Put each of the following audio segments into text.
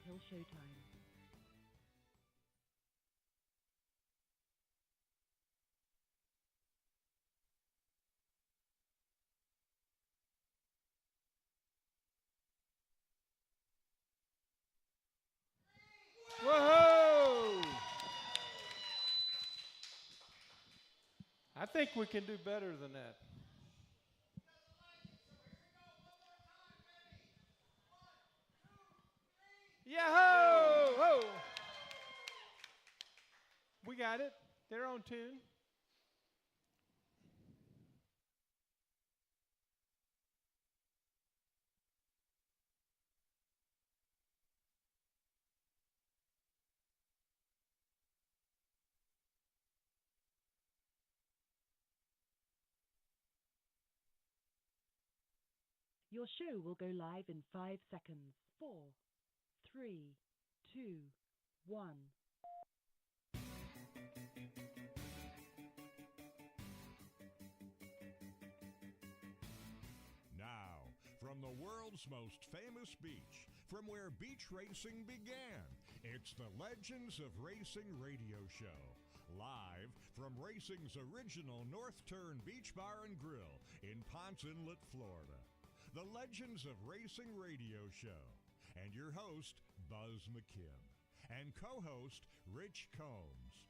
until showtime. Whoa! I think we can do better than that. Yahoo! Whoa! We got it. They're on tune. Your show will go live in 5 seconds. Four, three, two, one. Now, from the world's most famous beach, from where beach racing began, it's the Legends of Racing radio show. Live from racing's original North Turn Beach Bar and Grill in Ponce Inlet, Florida. The Legends of Racing radio show. And your host, Buzz McKim. And co-host, Rich Combs.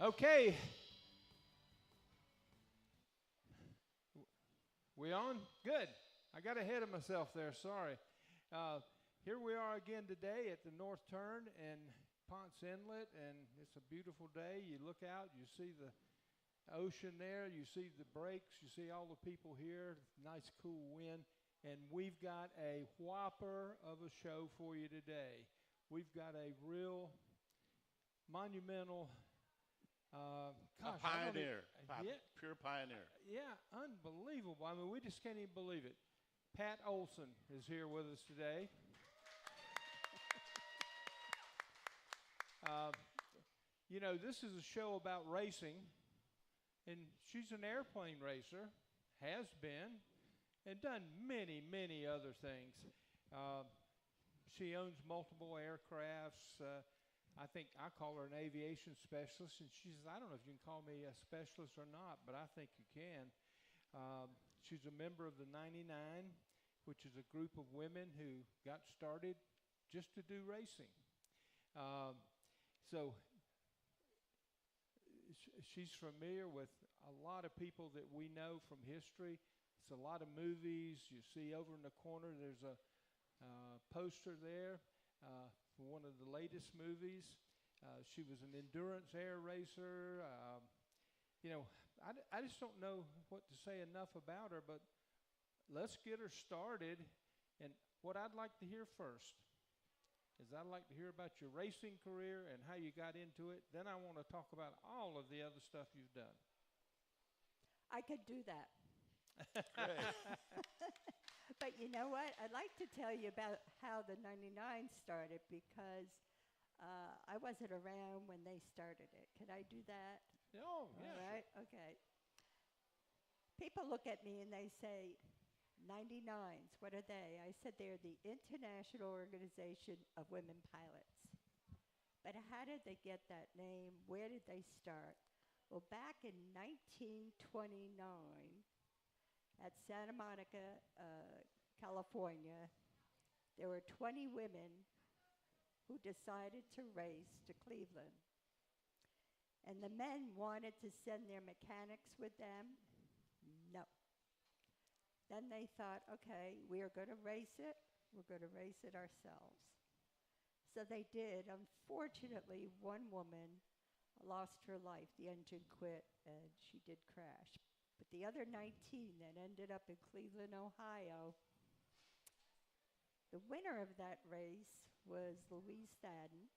Okay. We on? Good. I got ahead of myself there. Sorry. Here we are again today at the North Turn in Ponce Inlet, and it's a beautiful day. You look out, you see the ocean there, you see the breaks, you see all the people here, nice cool wind, and we've got a whopper of a show for you today. We've got a real monumental a pioneer, pure pioneer. Yeah, unbelievable. I mean, we just can't even believe it. Pat Ohlsson is here with us today. You know, this is a show about racing, and she's an airplane racer, has been, and done many, many other things. She owns multiple aircrafts. I think I call her an aviation specialist, and she says, I don't know if you can call me a specialist or not, but I think you can. She's a member of the 99, which is a group of women who got started just to do racing. So she's familiar with a lot of people that we know from history. It's a lot of movies. You see over in the corner, there's a poster there for one of the latest movies. She was an endurance air racer. You know, I just don't know what to say enough about her, but let's get her started. And what I'd like to hear first is I'd like to hear about your racing career and how you got into it. Then I want to talk about all of the other stuff you've done. I could do that. Great. But you know what? I'd like to tell you about how the 99 started because I wasn't around when they started it. Can I do that? Oh, yeah. All right, okay. People look at me and they say, 99s, what are they? I said they're the International Organization of Women Pilots. But how did they get that name? Where did they start? Well, back in 1929, at Santa Monica, California, there were 20 women who decided to race to Cleveland. And the men wanted to send their mechanics with them. No. Then they thought, okay, we are going to race it. We're going to race it ourselves. So they did. Unfortunately, one woman lost her life. The engine quit, and she did crash. But the other 19 that ended up in Cleveland, Ohio, the winner of that race was Louise Thadden.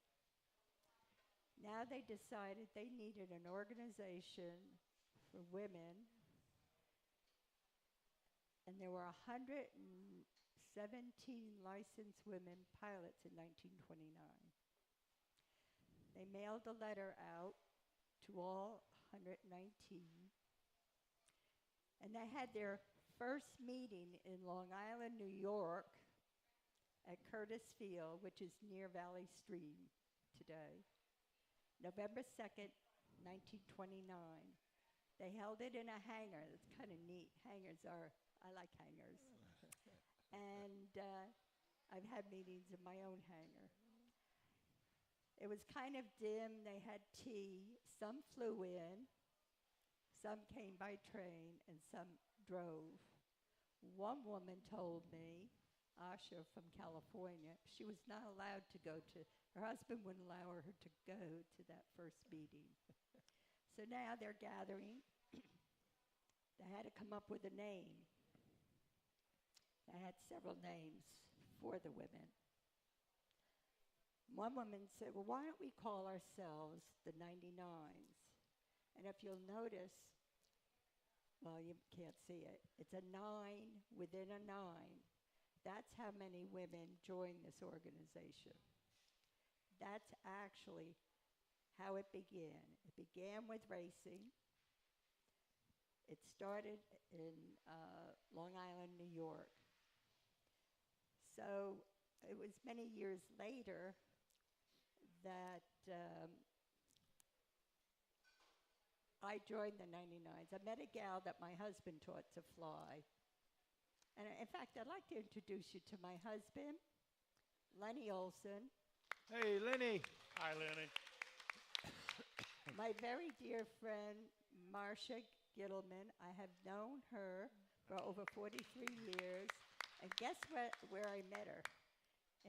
Now they decided they needed an organization for women, and there were 117 licensed women pilots in 1929. They mailed a letter out to all 119, and they had their first meeting in Long Island, New York, at Curtis Field, which is near Valley Stream today, November 2nd, 1929. They held it in a hangar. It's kind of neat. I like hangars. And I've had meetings in my own hangar. It was kind of dim. They had tea. Some flew in. Some came by train, and some drove. One woman told me, Asha from California, she was not allowed to go to, her husband wouldn't allow her to go to that first meeting. So now they're gathering. They had to come up with a name. They had several names for the women. One woman said, well, why don't we call ourselves the 99s? And if you'll notice, well, you can't see it. It's a 9 within a 9. That's how many women joined this organization. That's actually how it began. It began with racing. It started in Long Island, New York. So it was many years later that I joined the 99s. I met a gal that my husband taught to fly. And in fact, I'd like to introduce you to my husband, Lenny Ohlsson. Hey, Lenny. Hi, Lenny. My very dear friend, Marcia Gittleman. I have known her for over 43 years. And guess where I met her?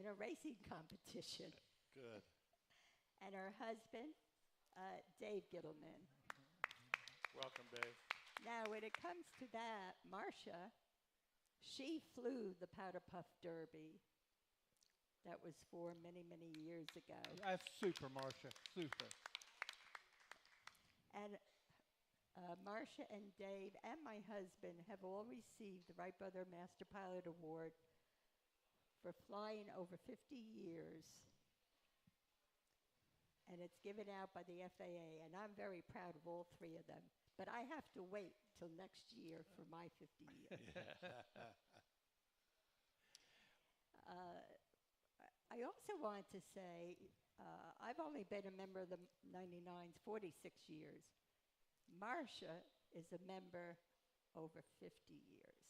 In a racing competition. Good. And her husband, Dave Gittleman. Welcome, Dave. Now, when it comes to that, Marcia, she flew the Powder Puff Derby. That was for many, many years ago. That's super, Marcia. Super. And Marcia and Dave and my husband have all received the Wright Brother Master Pilot Award for flying over 50 years. And it's given out by the FAA, and I'm very proud of all three of them. But I have to wait till next year for my 50 years. I also want to say I've only been a member of the 99s 46 years. Marcia is a member over 50 years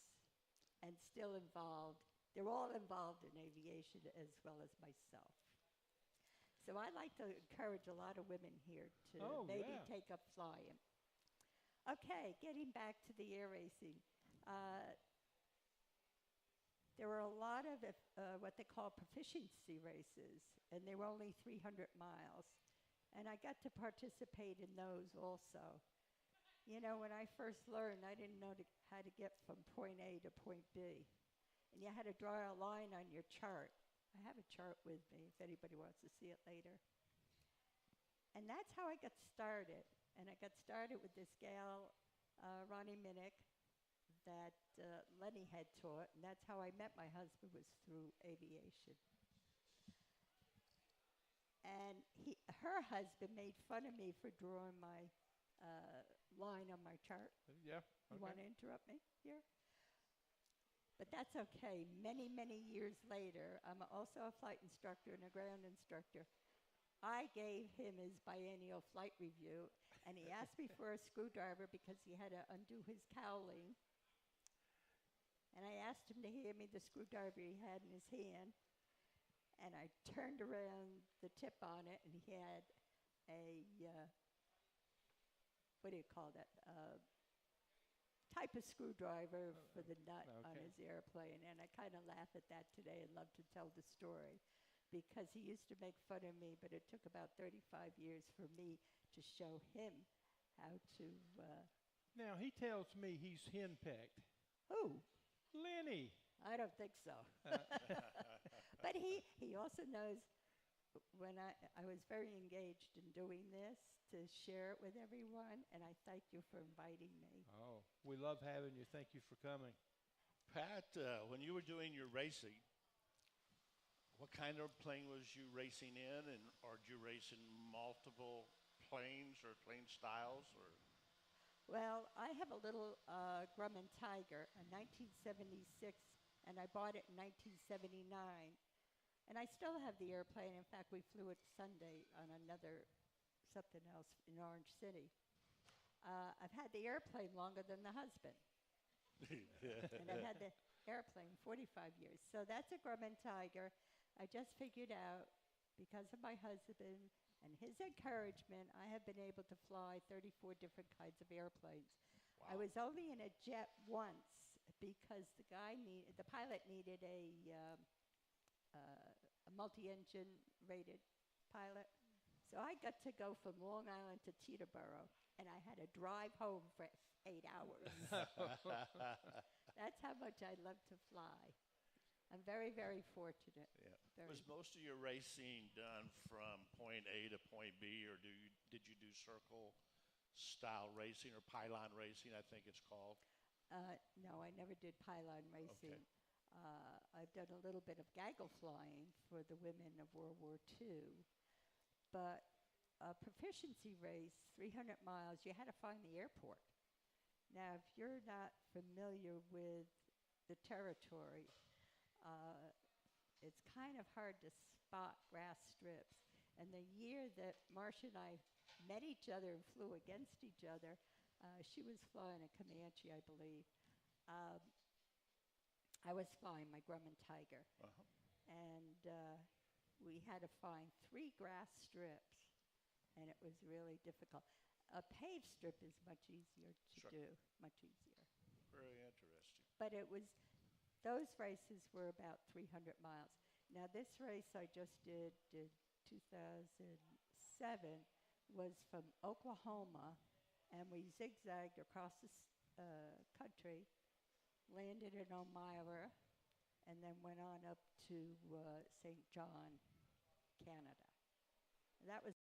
and still involved. They're all involved in aviation as well as myself. So I'd like to encourage a lot of women here to maybe take up flying. Okay, getting back to the air racing. There were a lot of what they call proficiency races, and they were only 300 miles. And I got to participate in those also. You know, when I first learned, I didn't know how to get from point A to point B. And you had to draw a line on your chart. I have a chart with me if anybody wants to see it later. And that's how I got started. And I got started with this gal, Ronnie Minnick, that Lenny had taught. And that's how I met my husband, was through aviation. And her husband made fun of me for drawing my line on my chart. Yeah. You want to interrupt me here? But that's okay. Many, many years later, I'm also a flight instructor and a ground instructor. I gave him his biennial flight review, and he asked me for a screwdriver because he had to undo his cowling. And I asked him to hand me the screwdriver he had in his hand, and I turned around the tip on it, and he had a, what do you call that? Type of screwdriver for the nut on his airplane. And I kind of laugh at that today and love to tell the story because he used to make fun of me, but it took about 35 years for me to show him how to. Now, he tells me he's henpecked. Who? Lenny. I don't think so. But he also knows when I was very engaged in doing this to share it with everyone, and I thank you for inviting me. Oh, we love having you. Thank you for coming. Pat, when you were doing your racing, what kind of plane was you racing in, or did you race in multiple planes or plane styles? Or? Well, I have a little Grumman Tiger, a 1976, and I bought it in 1979. And I still have the airplane. In fact, we flew it Sunday on another something else in Orange City. I've had the airplane longer than the husband. And I've had the airplane 45 years. So that's a Grumman Tiger. I just figured out, because of my husband and his encouragement, I have been able to fly 34 different kinds of airplanes. I was only in a jet once because the pilot needed a multi-engine rated pilot. So I got to go from Long Island to Teterboro, and I had to drive home for 8 hours. That's how much I love to fly. I'm very, very fortunate. Yeah. Very. Was most of your racing done from point A to point B, or did you do circle style racing or pylon racing, I think it's called? No, I never did pylon racing. Okay. I've done a little bit of gaggle flying for the women of World War II. But a proficiency race, 300 miles, you had to find the airport. Now, if you're not familiar with the territory, it's kind of hard to spot grass strips. And the year that Marcia and I met each other and flew against each other, she was flying a Comanche, I believe. I was flying my Grumman Tiger. Uh-huh. And we had to find 3 grass strips, and it was really difficult. A paved strip is much easier to Sure. do, much easier. Very interesting. But those races were about 300 miles. Now, this race I just did in 2007 was from Oklahoma, and we zigzagged across the country, landed in Elmira, and then went on up to St. John, Canada. That was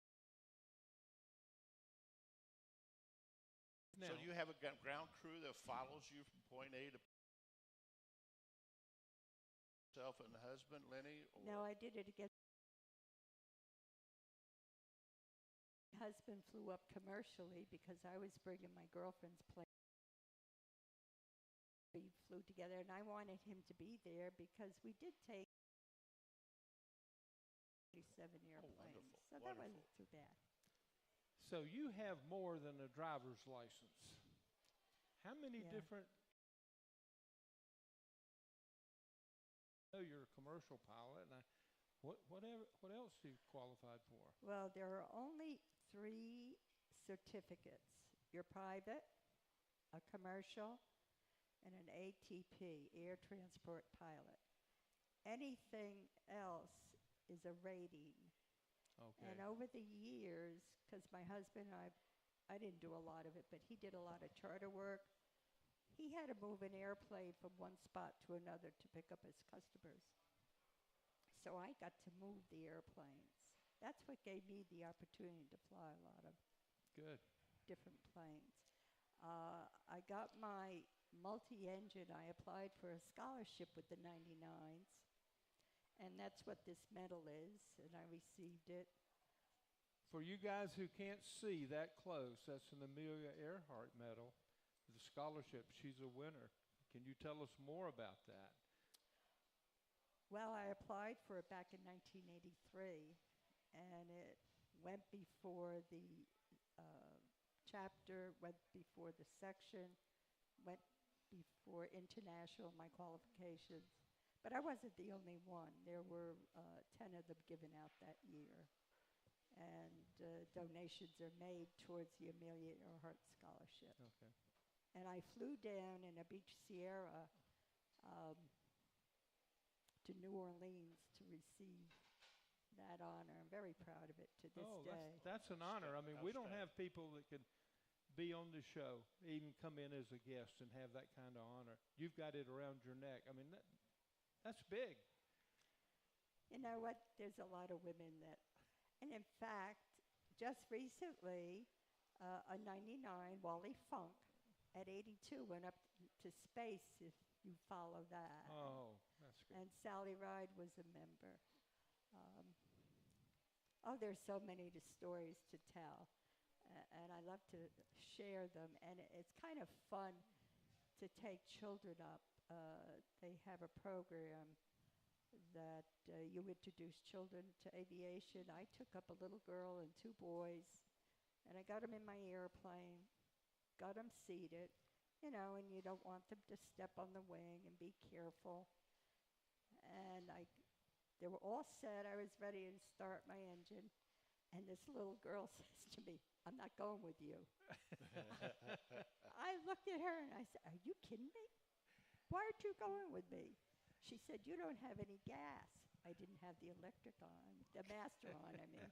So you have a ground crew that follows you from point A to yourself and the husband, Lenny? Or? no, I did it again. My husband flew up commercially because I was bringing my girlfriend's plane. We flew together, and I wanted him to be there because we did take 37 airplanes. wonderful, So that wonderful. wasn't too bad. So you have more than a driver's license. How many Yeah. different? I know you're a commercial pilot, and what else do you qualified for? Well, there are only 3 certificates. Your private, a commercial, and an ATP, Air Transport Pilot. Anything else is a rating. Okay. And over the years, because my husband and I didn't do a lot of it, but he did a lot of charter work. He had to move an airplane from one spot to another to pick up his customers. So I got to move the airplanes. That's what gave me the opportunity to fly a lot of Good. different planes. I got my multi-engine. I applied for a scholarship with the 99s, and that's what this medal is, and I received it. For you guys who can't see that close, that's an Amelia Earhart medal, the scholarship. She's a winner. Can you tell us more about that? Well, I applied for it back in 1983, and it went before the chapter, went before the section, went before international, my qualifications. But I wasn't the only one. There were 10 of them given out that year. And donations are made towards the Amelia Earhart Scholarship. Okay. And I flew down in a Beach Sierra to New Orleans to receive that honor. I'm very proud of it to this day. That's an honor. I mean, we don't have people that could be on the show, even come in as a guest and have that kind of honor. You've got it around your neck. I mean, that's big. You know what? There's a lot of women that, and in fact, just recently, a 99 Wally Funk at 82 went up to space, if you follow that. Oh, that's good. And Sally Ride was a member. There's so many stories to tell. and I love to share them. And it's kind of fun to take children up. They have a program that you introduce children to aviation. I took up a little girl and 2 boys, and I got them in my airplane, got them seated, and you don't want them to step on the wing and be careful. And they were all set. I was ready to start my engine, and this little girl says to me, "I'm not going with you." I looked at her and I said, "Are you kidding me? Why aren't you going with me?" She said, "You don't have any gas." I didn't have the electric on, the master on, I mean.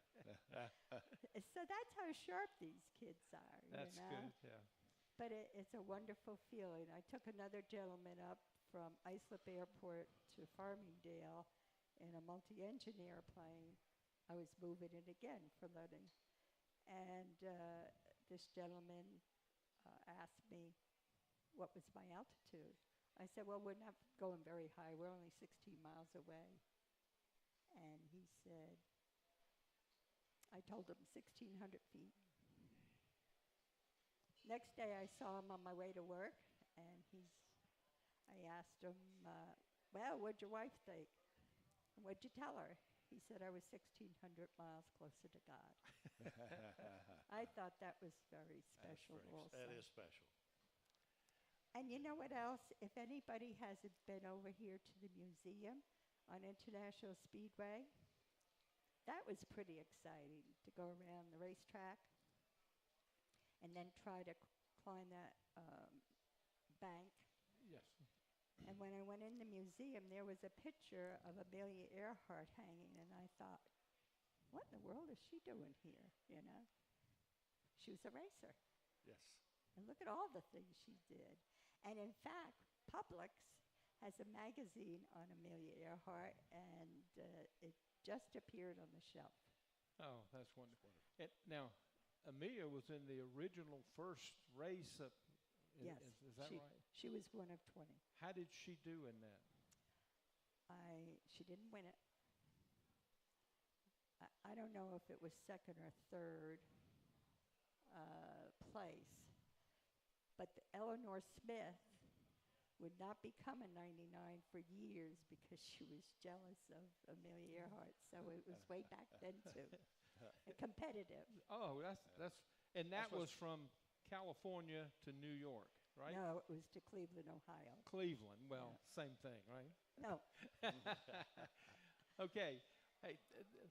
So that's how sharp these kids are, That's good, yeah. But it's a wonderful feeling. I took another gentleman up from Islip Airport to Farmingdale in a multi-engine airplane. I was moving it again for letting. And this gentleman asked me what was my altitude. I said, "Well, we're not going very high. We're only 16 miles away." And he said, I told him 1,600 feet. Next day I saw him on my way to work, and I asked him, "Well, what'd your wife think? What'd you tell her?" He said, "I was 1,600 miles closer to God." I thought that was very special also. That is special. And you know what else? If anybody hasn't been over here to the museum on International Speedway, that was pretty exciting to go around the racetrack and then try to climb that bank. Yes. And when I went in the museum, there was a picture of Amelia Earhart hanging, and I thought, what in the world is she doing here, She was a racer. Yes. And look at all the things she did. And in fact, Publix has a magazine on Amelia Earhart, and it just appeared on the shelf. Oh, that's wonderful. Now, Amelia was in the original first race. Yes. Is that right? She was one of 20. How did she do in that? She didn't win it. I don't know if it was second or third place. But Eleanor Smith would not become a 99 for years because she was jealous of Amelia Earhart. So it was way back then too, competitive. Oh, and that was from California to New York, right? No, it was to Cleveland, Ohio. Cleveland. Well, Yeah. same thing, right? No. Okay. Hey,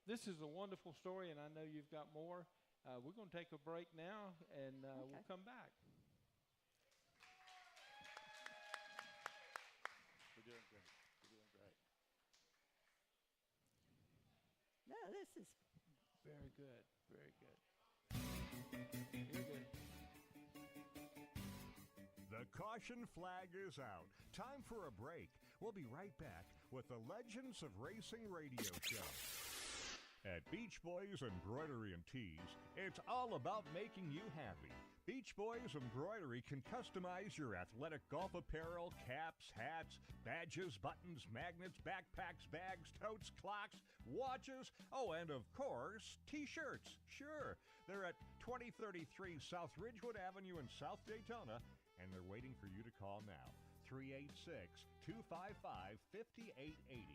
this is a wonderful story, and I know you've got more. We're going to take a break now, and we'll come back. We're doing great. We're doing great. No, this is Very good. Very good. You're good. The caution flag is out. Time for a break. We'll be right back with the Legends of Racing radio show. At Beach Boys Embroidery and Tees, it's all about making you happy. Beach Boys Embroidery can customize your athletic golf apparel, caps, hats, badges, buttons, magnets, backpacks, bags, totes, clocks, watches, and of course, T-shirts. Sure, they're at 2033 South Ridgewood Avenue in South Daytona, and they're waiting for you to call now. 386-255-5880.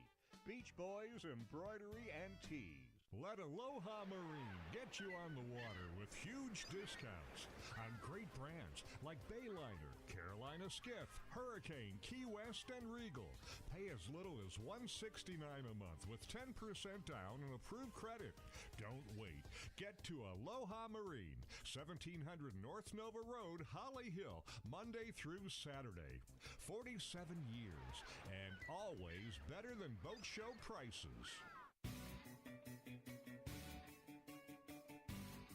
Beach Boys Embroidery and Tees. Let Aloha Marine get you on the water with huge discounts on great brands like Bayliner, Carolina Skiff, Hurricane, Key West, and Regal. Pay as little as $169 a month with 10% down and approved credit. Don't wait. Get to Aloha Marine, 1700 North Nova Road, Holly Hill, Monday through Saturday. 47 years and always better than boat show prices.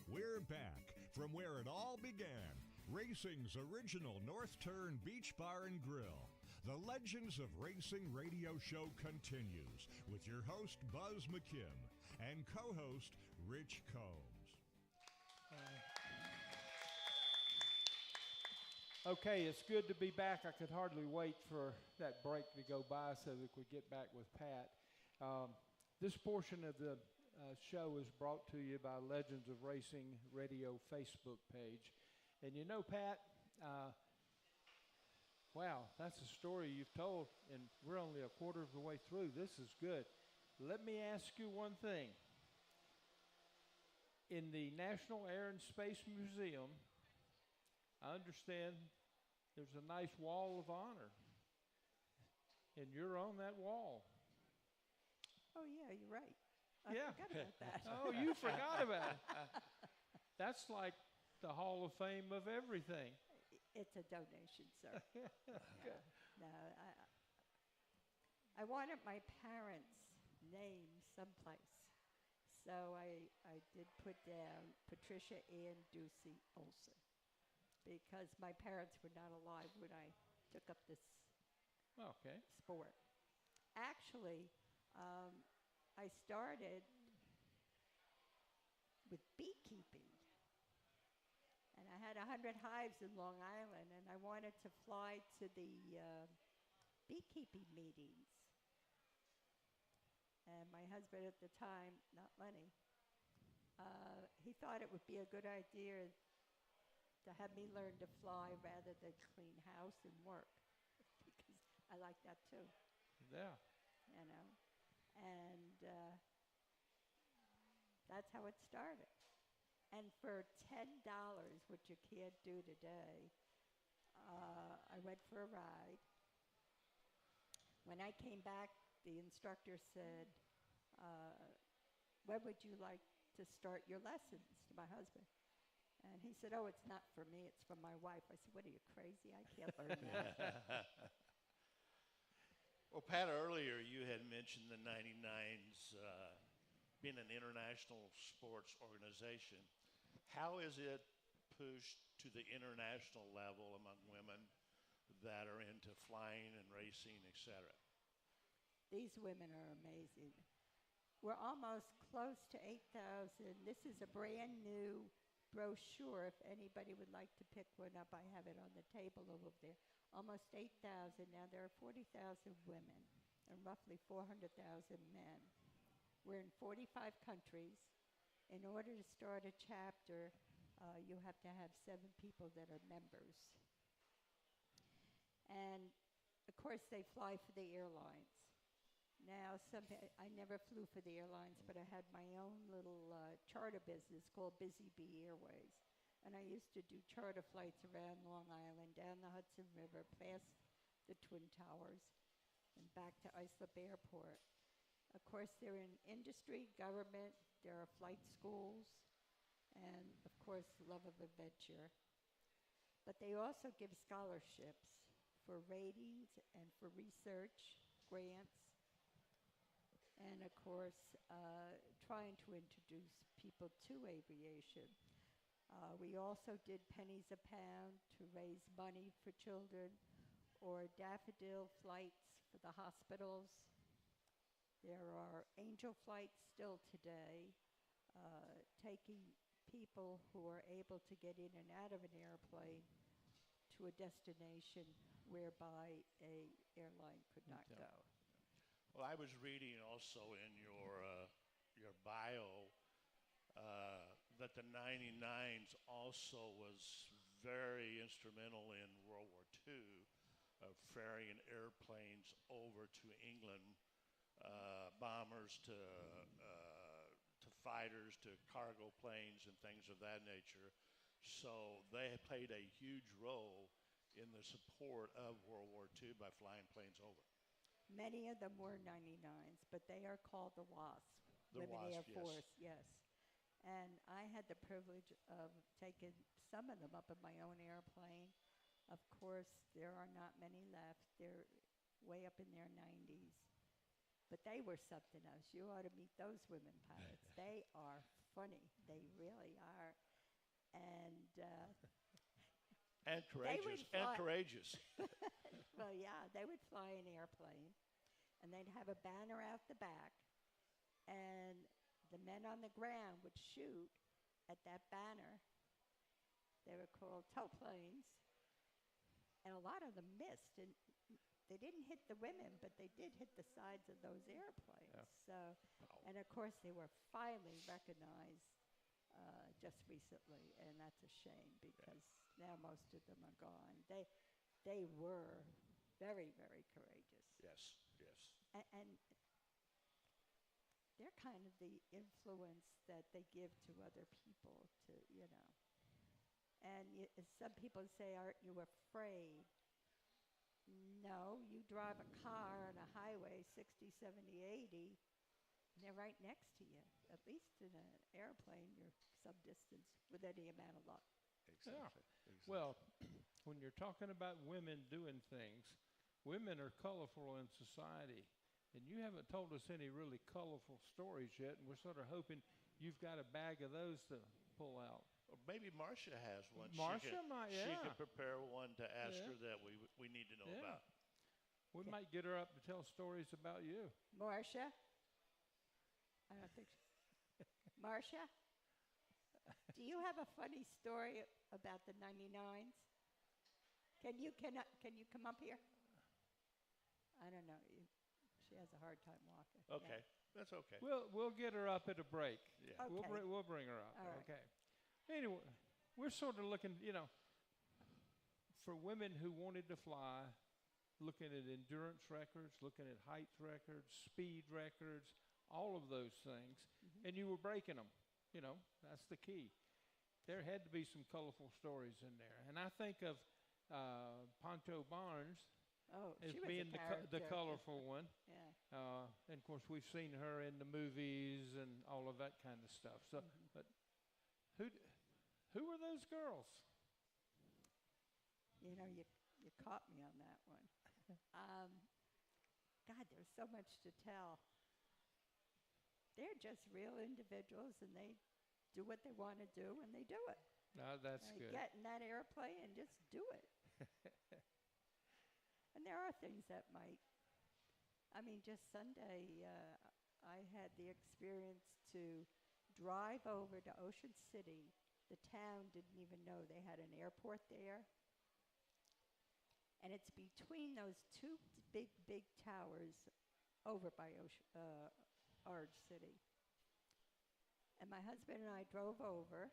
We're back from where it all began. Racing's original North Turn Beach Bar and Grill. The Legends of Racing radio show continues with your host, Buzz McKim, and co-host, Rich Combs. Okay, it's good to be back. I could hardly wait for that break to go by so that we get back with Pat. This portion of the show is brought to you by Legends of Racing Radio Facebook page. And you know, Pat, wow, that's a story you've told, and we're only a quarter of the way through. This is good. Let me ask you one thing. In the National Air and Space Museum, I understand there's a nice wall of honor, and you're on that wall. Oh, yeah, you're right. I Yeah. forgot about that. Oh, you forgot about it. That's like the Hall of Fame of everything. It's a donation, sir. No, I wanted my parents' name someplace. So I did put down Patricia Ann Ducey Ohlsson because my parents were not alive when I took up this Okay. sport. Actually, I started with beekeeping. And I had 100 hives in Long Island, and I wanted to fly to the beekeeping meetings. And my husband at the time, not Lenny, he thought it would be a good idea to have me learn to fly rather than clean house and work, because I like that too, Yeah. you know. And that's how it started. And for $10, which you can't do today, I went for a ride. When I came back, the instructor said, when would you like to start your lessons, to my husband? And he said, oh, it's not for me, it's for my wife. I said, what are you, crazy? I can't learn that. Well, Pat, earlier you had mentioned the 99s being an international sports organization. How is it pushed to the international level among women that are into flying and racing, et cetera? These women are amazing. We're almost close to 8,000. This is a brand new brochure. If anybody would like to pick one up, I have it on the table over there. Almost 8,000. Now there are 40,000 women and roughly 400,000 men. We're in 45 countries. In order to start a chapter, you have to have 7 people that are members. And, of course, they fly for the airlines. Now, I never flew for the airlines, but I had my own little charter business called Busy Bee Airways. And I used to do charter flights around Long Island, down the Hudson River, past the Twin Towers, and back to Islip Airport. Of course, they're in industry, government, there are flight schools, and, of course, love of adventure. But they also give scholarships for ratings and for research, grants, and, of course, trying to introduce people to aviation. We also did pennies a pound to raise money for children, or daffodil flights for the hospitals. There are angel flights still today, taking people who are able to get in and out of an airplane to a destination whereby a airline could not go. Well, I was reading also in your bio that the 99s also was very instrumental in World War II of ferrying airplanes over to England, bombers to fighters to cargo planes and things of that nature. So they played a huge role in the support of World War II by flying planes over. Many of them were 99s, but they are called the WASP, Women Air Force, yes. And I had the privilege of taking some of them up in my own airplane. Of course, there are not many left. They're way up in their 90s. But they were something else. You ought to meet those women pilots. They are funny. They really are. And courageous. And courageous. Well, yeah, they would fly an airplane, and they'd have a banner out the back, and the men on the ground would shoot at that banner. They were called tow planes, and a lot of them missed. And they didn't hit the women, but they did hit the sides of those airplanes. Yeah. So, and of course, they were finally recognized just recently, and that's a shame because now most of them are gone. They were very, very courageous. Yes, yes. And they're kind of the influence that they give to other people to, you know. And some people say, aren't you afraid? No, you drive a car on a highway, 60, 70, 80, and they're right next to you. At least in an airplane, you're some distance with any amount of luck. Exactly. Exactly. Well, when you're talking about women doing things, women are colorful in society. And you haven't told us any really colorful stories yet, and we're sort of hoping you've got a bag of those to pull out. Or maybe Marcia has one. Marcia might, She yeah. could prepare one to ask Yeah. her that we need to know Yeah. about. We might get her up to tell stories about you. Marcia? I don't think Marcia? Do you have a funny story about the 99s? Can you come up here? I don't know. She has a hard time walking. Okay, Yeah. that's okay. We'll get her up at a break. Yeah. Okay. We'll bring her up. All right. Okay. Anyway, we're sort of looking, for women who wanted to fly, looking at endurance records, looking at height records, speed records, all of those things, and you were breaking them. That's the key. There had to be some colorful stories in there. And I think of Ponto Barnes Oh, as she was being a the character. colorful one. Yeah. And of course, we've seen her in the movies and all of that kind of stuff. So, but who were those girls? You caught me on that one. God, there's so much to tell. They're just real individuals, and they do what they want to do, and they do it. No, that's They good. get in that airplane and just do it. And there are things that just Sunday, I had the experience to drive over to Ocean City. The town didn't even know they had an airport there. And it's between those two big towers over by Orange City. And my husband and I drove over.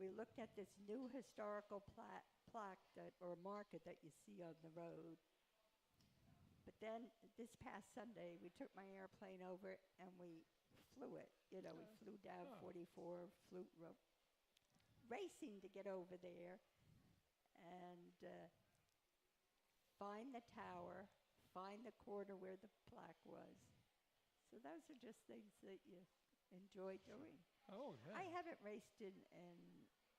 We looked at this new historical plaque or marker that you see on the road. But then this past Sunday, we took my airplane over and we flew it. We flew down 44, racing to get over there and find the tower, find the corner where the plaque was. So those are just things that you enjoy doing. Oh, yeah. I haven't raced in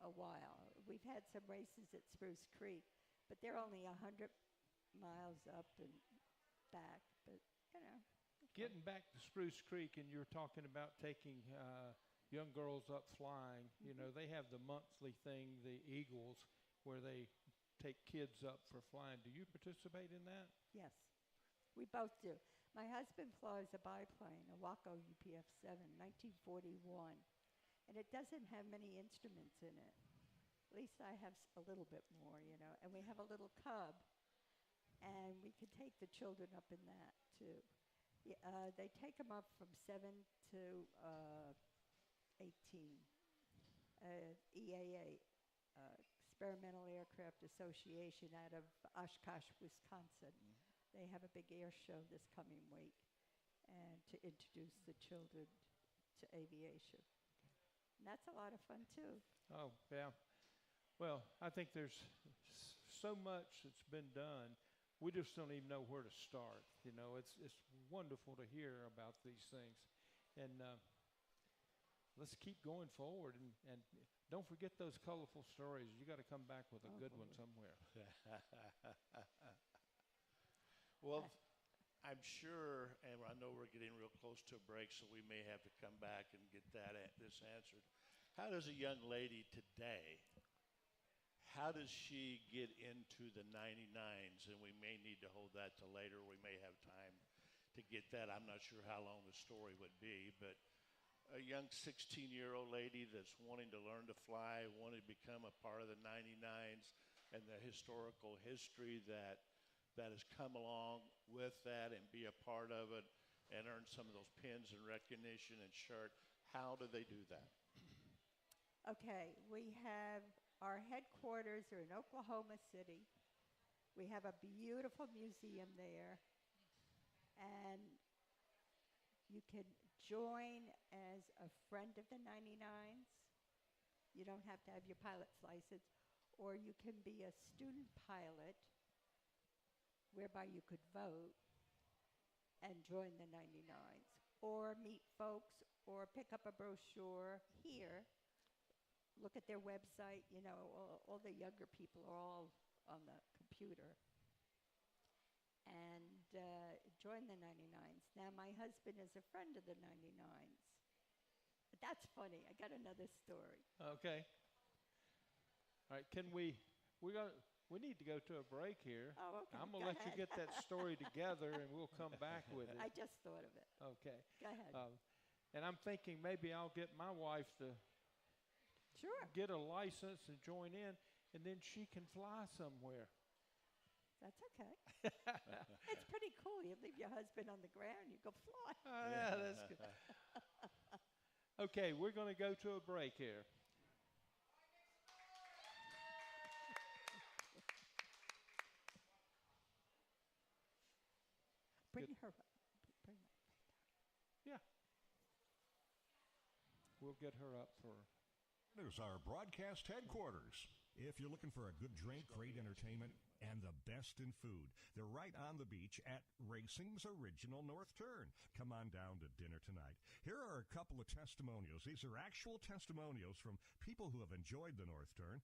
a while. We've had some races at Spruce Creek, but they're only 100 miles up and back. But, Getting back to Spruce Creek, and you're talking about taking young girls up flying. They have the monthly thing, the Eagles, where they take kids up for flying. Do you participate in that? yes, we both do. My husband flies a biplane, a Waco UPF-7, 1941, and it doesn't have many instruments in it. At least I have a little bit more, and we have a little Cub, and we can take the children up in that, too. They take them up from 7 to 18. EAA, Experimental Aircraft Association out of Oshkosh, Wisconsin. They have a big air show this coming week and to introduce the children to aviation. And that's a lot of fun, too. Oh, yeah. Well, I think there's so much that's been done. We just don't even know where to start. It's wonderful to hear about these things. And let's keep going forward. And don't forget those colorful stories. You got to come back with a good one somewhere. Well, I'm sure, and I know we're getting real close to a break, so we may have to come back and get this answered. How does a young lady today, how does she get into the 99s? And we may need to hold that till later. We may have time to get that. I'm not sure how long the story would be, but a young 16-year-old lady that's wanting to learn to fly, wanting to become a part of the 99s and the historical history that that has come along with that and be a part of it and earn some of those pins and recognition and shirt? How do they do that? Okay, we have our headquarters are in Oklahoma City. We have a beautiful museum there, and you can join as a friend of the 99s. You don't have to have your pilot's license, or you can be a student pilot, whereby you could vote and join the 99s, or meet folks, or pick up a brochure here. Look at their website. You know, all the younger people are all on the computer. And join the 99s. Now, my husband is a friend of the 99s. But that's funny. I got another story. Okay. All right. We need to go to a break here. Oh, okay. I'm going to let you get that story together, and we'll come back with it. I just thought of it. Okay. Go ahead. And I'm thinking maybe I'll get my wife to get a license and join in, and then she can fly somewhere. That's okay. It's pretty cool. You leave your husband on the ground, you go fly. Yeah, that's good. Okay, we're going to go to a break here. Bring her up. Bring her. Yeah. We'll get her up for... There's our broadcast headquarters. If you're looking for a good drink, great entertainment, and the best in food, they're right on the beach at Racing's Original North Turn. Come on down to dinner tonight. Here are a couple of testimonials. These are actual testimonials from people who have enjoyed the North Turn.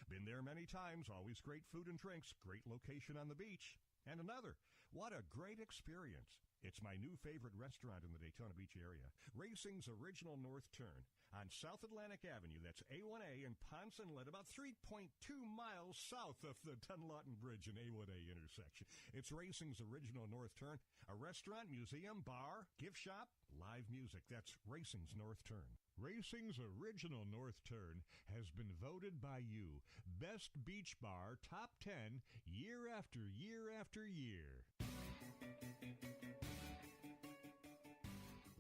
Been there many times, always great food and drinks, great location on the beach. And another, what a great experience. It's my new favorite restaurant in the Daytona Beach area, Racing's Original North Turn on South Atlantic Avenue. That's A1A in Ponce Inlet, about 3.2 miles south of the Dunlawton Bridge and A1A intersection. It's Racing's Original North Turn, a restaurant, museum, bar, gift shop, live music. That's Racing's North Turn. Racing's Original North Turn has been voted by you Best Beach Bar Top 10 year after year after year.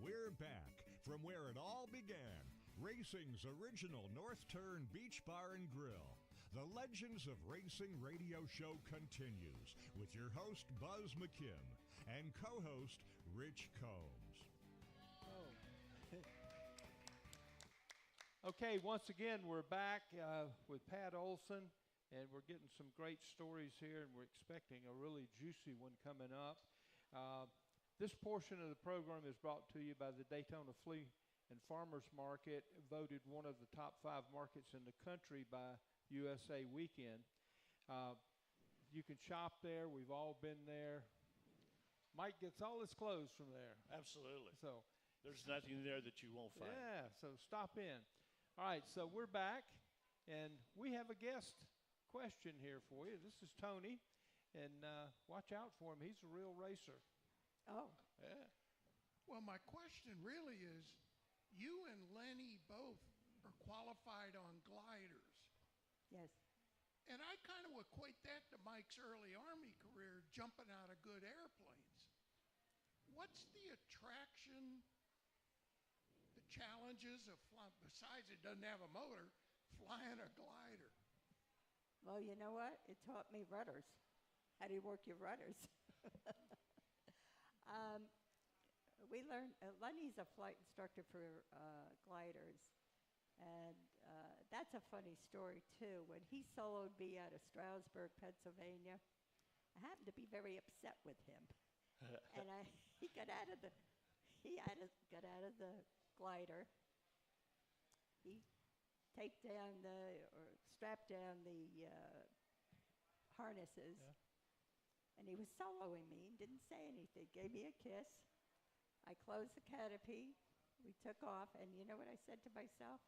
We're back from where it all began. Racing's Original North Turn Beach Bar and Grill. The Legends of Racing radio show continues with your host, Buzz McKim, and co-host, Rich Combs. Okay, once again, we're back with Pat Ohlsson, and we're getting some great stories here, and we're expecting a really juicy one coming up. This portion of the program is brought to you by the Daytona Flea and Farmers Market, voted one of the top 5 markets in the country by USA Weekend. You can shop there. We've all been there. Mike gets all his clothes from there. Absolutely. So there's nothing there that you won't find. yeah, so stop in. All right, so we're back, and we have a guest question here for you. This is Tony, and watch out for him. He's a real racer. Oh. Yeah. Well, my question really is, you and Lenny both are qualified on gliders. Yes. And I kind of equate that to Mike's early Army career, jumping out of good airplanes. What's the attraction, the challenges of flying, besides it doesn't have a motor, flying a glider? Well, you know what? It taught me rudders. How do you work your rudders? We learned, Lenny's a flight instructor for gliders. And that's a funny story, too. When he soloed me out of Stroudsburg, Pennsylvania, I happened to be very upset with him. And he got out of the glider. He taped down or strapped down the harnesses. Yeah. And he was soloing me and didn't say anything. Gave me a kiss. I closed the canopy. We took off, and you know what I said to myself?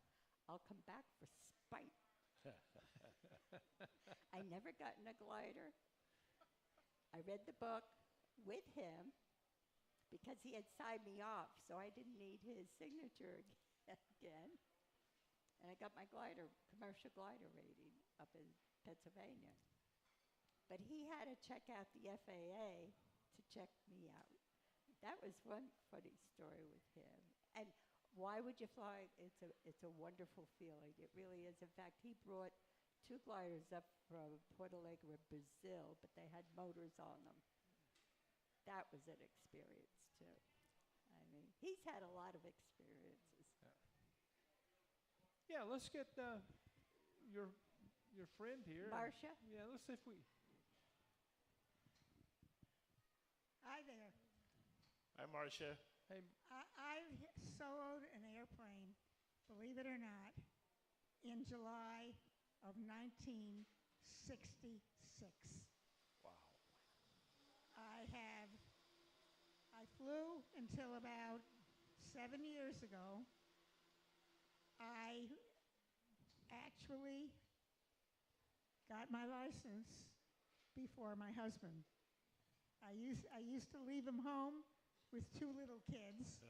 I'll come back for spite. I never got in a glider. I read the book with him because he had signed me off, so I didn't need his signature again. And I got my commercial glider rating up in Pennsylvania. But he had to check out the FAA to check me out. That was one funny story with him. And why would you fly? It's a wonderful feeling. It really is. In fact, he brought 2 gliders up from Porto Alegre, Brazil, but they had motors on them. That was an experience, too. I mean, he's had a lot of experiences. Yeah, let's get your friend here. Marcia? Yeah, let's see if we... Hi there. Hi, Marcia. Hey, I soloed an airplane, believe it or not, in July of 1966. Wow. I flew until about 7 years ago. I actually got my license before my husband. I used to leave him home with 2 little kids,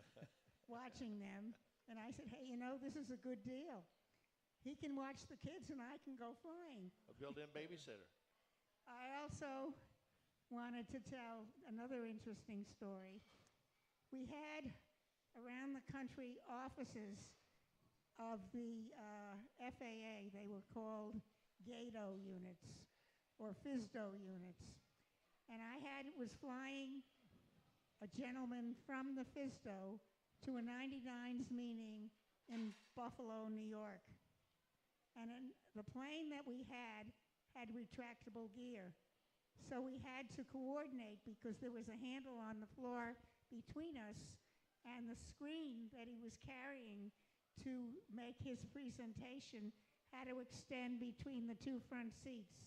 watching them, and I said, hey, this is a good deal. He can watch the kids and I can go flying. A built-in babysitter. I also wanted to tell another interesting story. We had around the country offices of the FAA. They were called GATO units or FISDO units. And I was flying a gentleman from the FISDO to a 99s meeting in Buffalo, New York. And the plane that we had retractable gear. So we had to coordinate because there was a handle on the floor between us and the screen that he was carrying to make his presentation had to extend between the 2 front seats.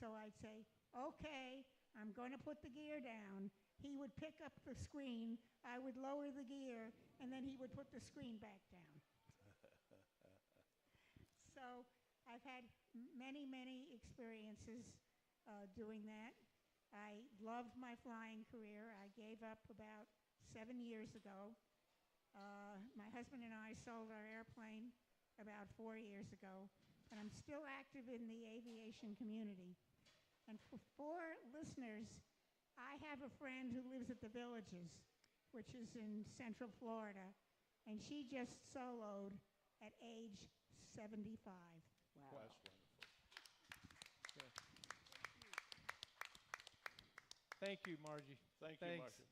So I'd say, okay, I'm going to put the gear down. He would pick up the screen, I would lower the gear, and then he would put the screen back down. So I've had many, many experiences doing that. I loved my flying career. I gave up about 7 years ago. My husband and I sold our airplane about 4 years ago, and I'm still active in the aviation community. And for listeners, I have a friend who lives at the Villages, which is in Central Florida, and she just soloed at age 75. Wow. That's wonderful. yeah. Thank you, Margie. Thank Thanks. you, Marcia.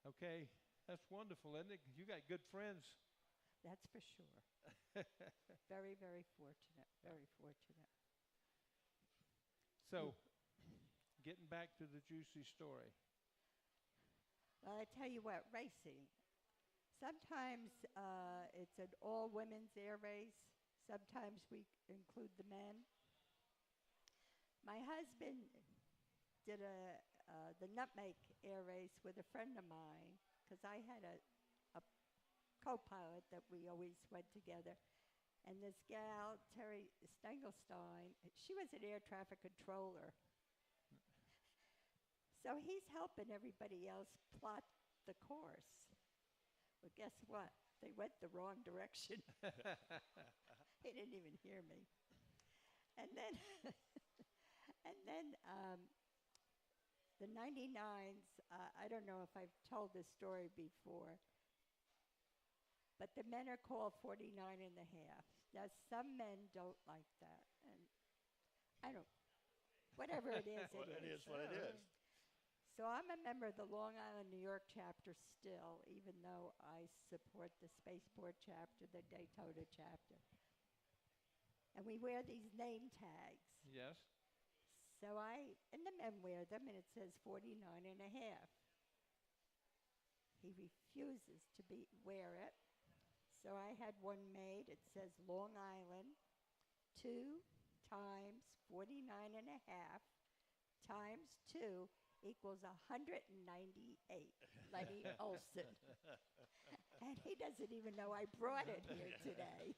Okay, that's wonderful, isn't it? You got good friends. That's for sure. Very, very fortunate. Very fortunate. So, getting back to the juicy story. Well, I tell you what, racing. Sometimes it's an all-women's air race. Sometimes we include the men. My husband did the Nutmeg air race with a friend of mine because I had a co-pilot that we always went together. And this gal, Terry Stengelstein, she was an air traffic controller. So he's helping everybody else plot the course. Well, guess what? They went the wrong direction. He didn't even hear me. And then, the 99s, I don't know if I've told this story before, but the men are called 49 and a half. Now, some men don't like that. And I don't, whatever it is, Well, it is. is what it is. So I'm a member of the Long Island, New York chapter still, even though I support the Spaceport chapter, the Daytona chapter. And we wear these name tags. Yes. So and the men wear them, and it says 49 and a half. He refuses to wear it. So I had one made. It says Long Island, 2 times 49 and a half times 2 equals 198. Lenny Ohlsson. And he doesn't even know I brought it here today.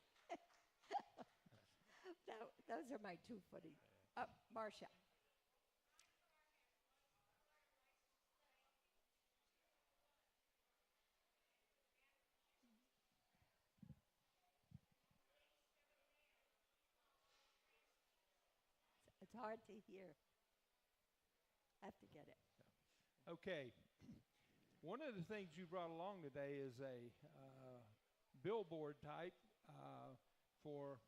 Those are my 2 funny. Marcia. It's hard to hear. I have to get it. Okay. One of the things you brought along today is a billboard type for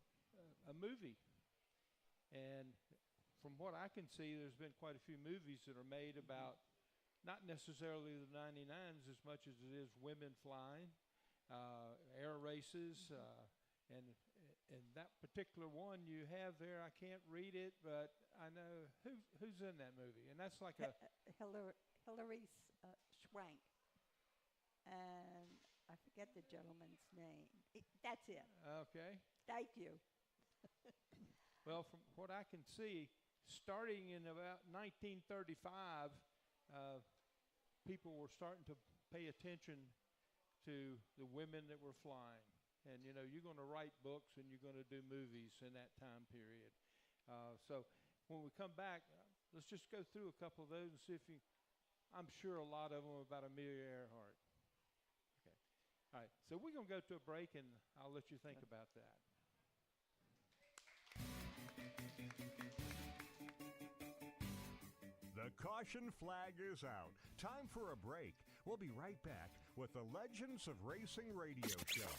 a movie. And from what I can see, there's been quite a few movies that are made about not necessarily the 99s as much as it is women flying, air races, and that particular one you have there, I can't read it, but I know who's in that movie. And that's like Hilary Schwank. And I forget the gentleman's name. That's it. Okay. Thank you. Well, from what I can see, starting in about 1935, people were starting to pay attention to the women that were flying. And, you know, you're going to write books and you're going to do movies in that time period. So when we come back, let's just go through a couple of those and see if you, I'm sure a lot of them are about Amelia Earhart. Okay. All right. So we're going to go to a break and I'll let you think about that. The caution flag is out. Time for a break. We'll be right back with the Legends of Racing radio show.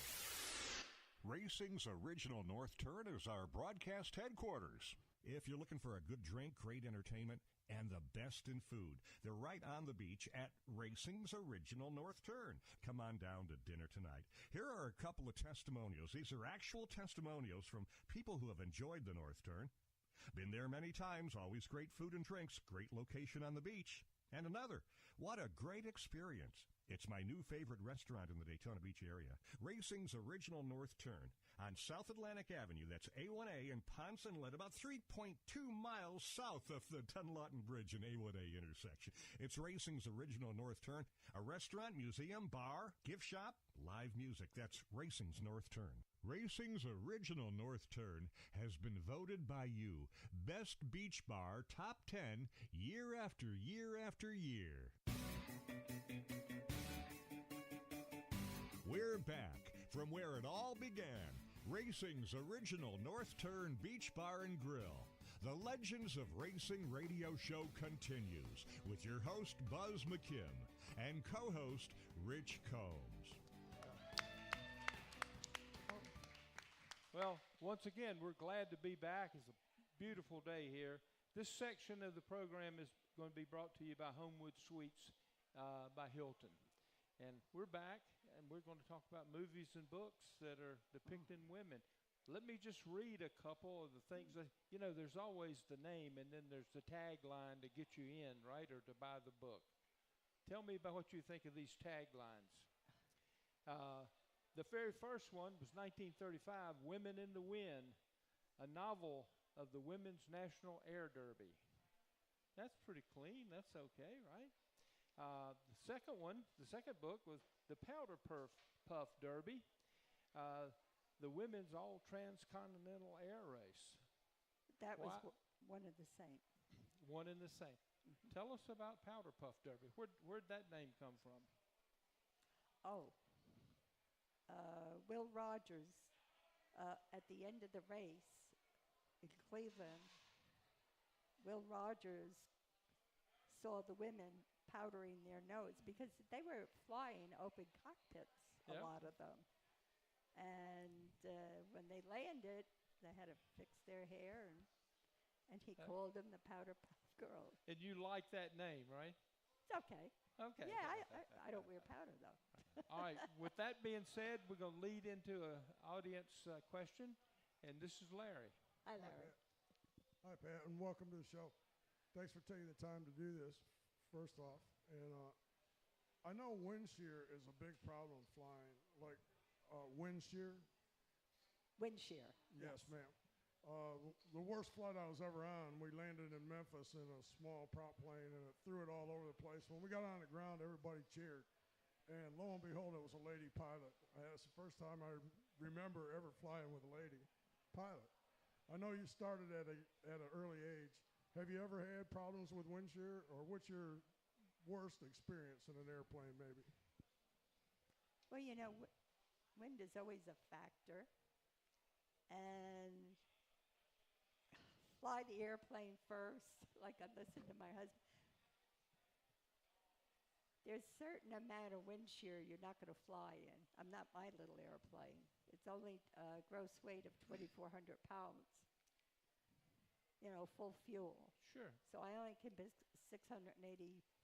Racing's original North Turn is our broadcast headquarters. If you're looking for a good drink, great entertainment, and the best in food, they're right on the beach at Racing's original North Turn. Come on down to dinner tonight. Here are a couple of testimonials. These are actual testimonials from people who have enjoyed the North Turn. Been there many times, always great food and drinks, great location on the beach. And another, what a great experience. It's my new favorite restaurant in the Daytona Beach area, Racing's original North Turn on South Atlantic Avenue. That's A1A in Ponce Inlet, about 3.2 miles south of the Dunlawton Bridge and A1A intersection. It's Racing's original North Turn, a restaurant, museum, bar, gift shop, live music. That's Racing's North Turn. Racing's original North Turn has been voted by you Best Beach Bar Top 10 year after year after year. We're back from where it all began. Racing's original North Turn Beach Bar and Grill. The Legends of Racing radio show continues with your host, Buzz McKim, and co-host, Rich Combs. Well, once again, we're glad to be back. It's a beautiful day here. This section of the program is going to be brought to you by Homewood Suites by Hilton. And we're back, and we're going to talk about movies and books that are depicting women. Let me just read a couple of the things. You know, there's always the name, and then there's the tagline to get you in, right, or to buy the book. Tell me about what you think of these taglines. The very first one was 1935, Women in the Wind, a novel of the Women's National Air Derby. That's pretty clean. That's okay, right? The second book was The Powder Puff Derby, the Women's All Transcontinental Air Race. That was one of the same. One and the same. Mm-hmm. Tell us about Powder Puff Derby. Where'd that name come from? Will Rogers, at the end of the race in Cleveland, Will Rogers saw the women powdering their nose because they were flying open cockpits, a lot of them. And when they landed, they had to fix their hair, and he called them the Powder Puff Girls. And you like that name, right? It's okay. Okay. Yeah, I don't wear powder, though. All right. With that being said, we're going to lead into an audience question, and this is Larry. Hi, Larry. Hi, Pat, and welcome to the show. Thanks for taking the time to do this, first off. And I know wind shear is a big problem flying, like wind shear. Wind shear. Yes, ma'am. The worst flight I was ever on, we landed in Memphis in a small prop plane, and it threw it all over the place. When we got on the ground, everybody cheered. And lo and behold, it was a lady pilot. It's the first time I remember ever flying with a lady pilot. I know you started at an early age. Have you ever had problems with wind shear, or what's your worst experience in an airplane, maybe? Well, you know, wind is always a factor. And fly the airplane first, like I listen to my husband. There's a certain amount of wind shear you're not going to fly in. I'm not my little airplane. It's only a gross weight of 2,400 pounds, full fuel. Sure. So I only can put 680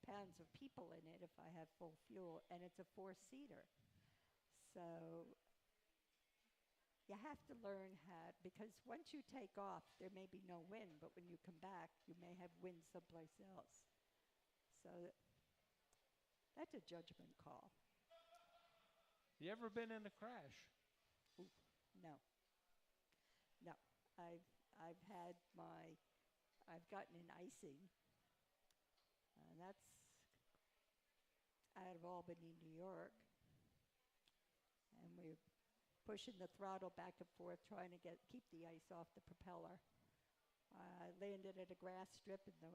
pounds of people in it if I have full fuel, and it's a four-seater. So you have to learn how, because once you take off, there may be no wind, but when you come back, you may have wind someplace else. So that's a judgment call. You ever been in a crash? Ooh, no. No. I've gotten an icing. That's out of Albany, New York. And we're pushing the throttle back and forth, trying to keep the ice off the propeller. I landed at a grass strip, and the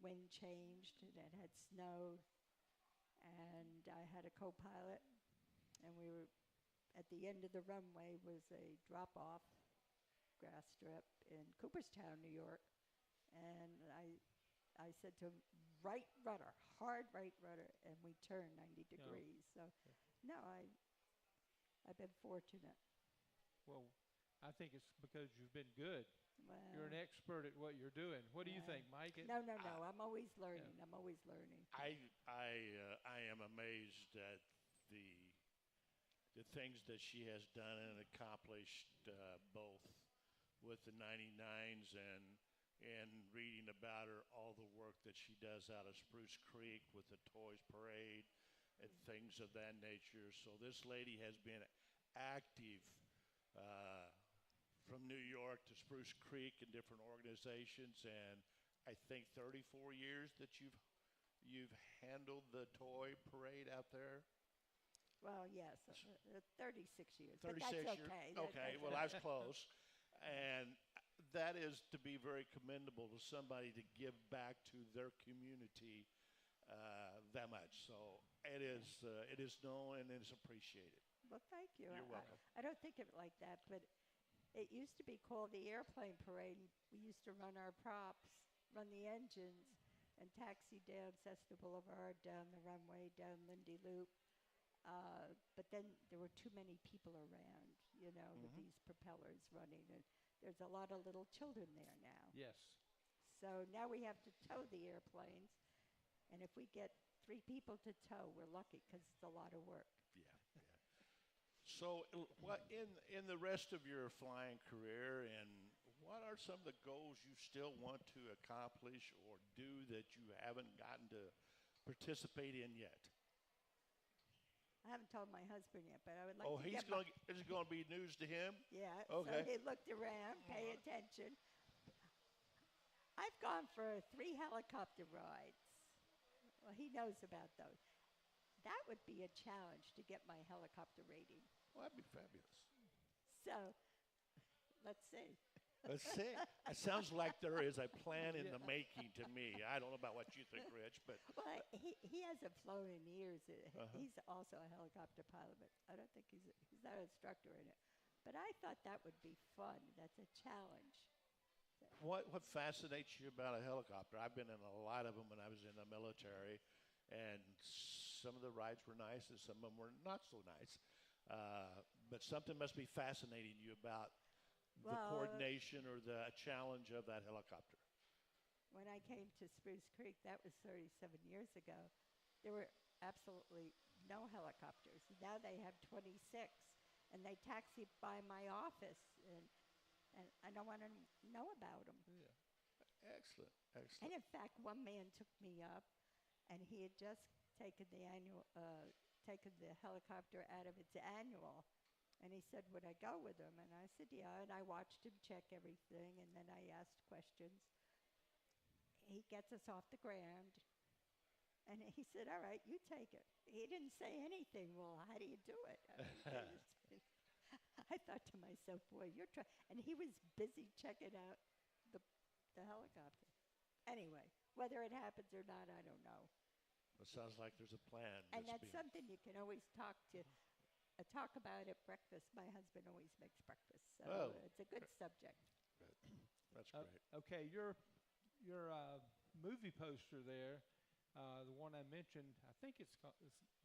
wind changed, and it had snowed, and I had a co-pilot, and we were at the end of the runway was a drop-off grass strip in Cooperstown, New York, and I said to him, right rudder, hard right rudder, and we turned 90 degrees. So, no, I've been fortunate. Well, I think it's because you've been good. Well, you're an expert at what you're doing. What do you think, Mike? No. I'm always learning. Yeah. I'm always learning. I am amazed at the things that she has done and accomplished, both with the 99s and reading about her, all the work that she does out of Spruce Creek with the Toys Parade and things of that nature. So this lady has been active from New York to Spruce Creek in different organizations, and I think 34 years that you've handled the toy parade out there. Well, yes, 36 years. 36 but that's years. Okay. Okay, well, I was close. And that is to be very commendable to somebody to give back to their community that much. So it is known and it is appreciated. Well, thank you. You're welcome. I don't think of it like that, but it used to be called the airplane parade. We used to run our props, run the engines, and taxi down Cessna Boulevard, down the runway, down Lindy Loop. But then there were too many people around, with these propellers running. And there's a lot of little children there now. Yes. So now we have to tow the airplanes. And if we get 3 people to tow, we're lucky because it's a lot of work. Yeah. So what in the rest of your flying career, and what are some of the goals you still want to accomplish or do that you haven't gotten to participate in yet? I haven't told my husband yet, but I would like to this is going to be news to him? Yeah. Okay. So he looked around, pay attention. I've gone for 3 helicopter rides. Well, he knows about those. That would be a challenge to get my helicopter rating. Well, that'd be fabulous. So, let's see. Let's see. It sounds like there is a plan in the making to me. I don't know about what you think, Rich, but well, he hasn't flown in years. He's also a helicopter pilot, but I don't think he's not an instructor in it. But I thought that would be fun. That's a challenge. What fascinates you about a helicopter? I've been in a lot of them when I was in the military, and some of the rides were nice, and some of them were not so nice. But something must be fascinating you about the coordination or the challenge of that helicopter. When I came to Spruce Creek, that was 37 years ago, there were absolutely no helicopters. Now they have 26, and they taxi by my office, and I don't want to know about them. Yeah, excellent. And in fact, one man took me up, and he had just taken the helicopter out of its annual. And he said, would I go with him? And I said, yeah. And I watched him check everything, and then I asked questions. He gets us off the ground, and he said, all right, you take it. He didn't say anything. Well, how do you do it? I thought to myself, boy, you're trying. And he was busy checking out the helicopter. Anyway, whether it happens or not, I don't know. It sounds like there's a plan. And that's something you can always talk to a talk about at breakfast. My husband always makes breakfast, so Oh. it's a good subject. That's great. Okay, your movie poster there, the one I mentioned, I think it's